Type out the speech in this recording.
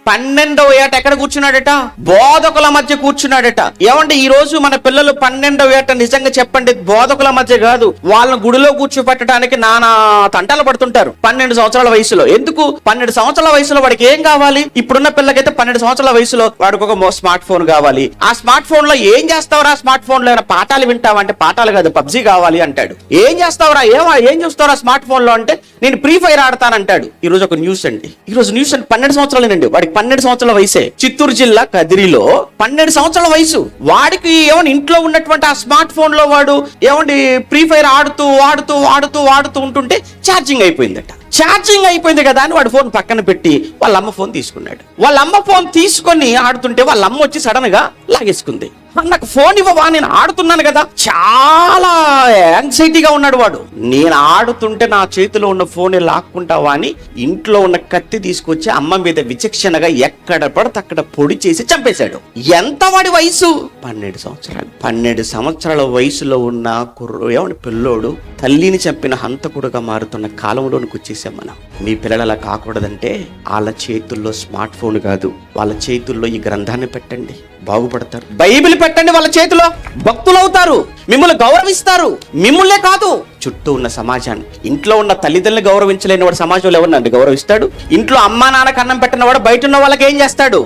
12వ ఏట ఎక్కడ కూర్చున్నాడట? బోధకుల మధ్య కూర్చున్నాడట. ఏమంటే ఈ రోజు మన పిల్లలు 12వ ఏట నిజంగా చెప్పండి బోధకుల మధ్య కాదు, వాళ్ళని గుడిలో కూర్చోపెట్టడానికి నానా తంటాలు పడుతుంటారు 12 సంవత్సరాల వయసులో. ఎందుకు 12 సంవత్సరాల వయసులో వాడికి ఏం కావాలి? ఇప్పుడున్న పిల్లకైతే 12 సంవత్సరాల వయసులో వాడికి ఒక స్మార్ట్ ఫోన్ కావాలి. ఆ స్మార్ట్ ఫోన్ లో ఏం చేస్తావురా? స్మార్ట్ ఫోన్ లో ఏమైనా పాఠాలు వింటావా అంటే పాఠాలు కాదు, పబ్జీ కావాలి అంటాడు. ఏం చేస్తావురా? ఏం చూస్తావురా స్మార్ట్ ఫోన్ లో అంటే నేను ఫ్రీ ఫైర్ ఆడతానంటాడు. ఈ రోజు ఒక న్యూస్ అండి, ఈ రోజు న్యూస్ అండి 12 సంవత్సరాలేనండి, వాడికి 12 సంవత్సరాల వయసే. చిత్తూరు జిల్లా కదిరిలో 12 సంవత్సరాల వయసు వాడికి ఏమన్నా ఇంట్లో ఉన్నటువంటి ఆ స్మార్ట్ ఫోన్ లో వాడు ఏమండి ఫ్రీ ఫైర్ ఆడుతూ ఉంటుంటే ఛార్జింగ్ అయిపోయిందట. ఛార్జింగ్ అయిపోయింది కదా అని వాడు ఫోన్ పక్కన పెట్టి వాళ్ళ అమ్మ ఫోన్ తీసుకున్నాడు. వాళ్ళ అమ్మ ఫోన్ తీసుకొని ఆడుతుంటే వాళ్ళ అమ్మ వచ్చి సడన్ గా లాగేసుకుంది. నాకు ఫోన్ ఇవ్వవా, నేను ఆడుతున్నాను కదా. చాలా యాంగ్జైటీగా ఉన్నాడు వాడు. నేను ఆడుతుంటే నా చేతిలో ఉన్న ఫోన్ లాక్కుంటావా అని ఇంట్లో ఉన్న కత్తి తీసుకొచ్చి అమ్మ మీద విచక్షణగా ఎక్కడ పడితే అక్కడ పొడి చేసి చంపేశాడు. ఎంత వాడి వయసు? 12 సంవత్సరాలు. 12 సంవత్సరాల వయసులో ఉన్న ఏమని పిల్లోడు తల్లిని చంపిన హంతకుడుగా మారుతున్న కాలంలోనికి వచ్చేసాం మనం. మీ పిల్లలు అలా కాకూడదంటే వాళ్ళ చేతుల్లో స్మార్ట్ ఫోన్ కాదు, వాళ్ళ చేతుల్లో ఈ గ్రంథాన్ని పెట్టండి, బాగుపడతారు. బైబిల్ పెట్టండి వాళ్ళ చేతిలో, భక్తులు అవుతారు, మిమ్మల్ని గౌరవిస్తారు. మిమ్మల్నే కాదు చుట్టూ ఉన్న సమాజాన్ని. ఇంట్లో ఉన్న తల్లిదండ్రులు గౌరవించలేని వాడు సమాజంలో ఎవరినండి గౌరవిస్తాడు? ఇంట్లో అమ్మా నాన్నకు అన్నం పెట్టిన వాడు బయట ఉన్న వాళ్ళకి ఏం చేస్తాడు?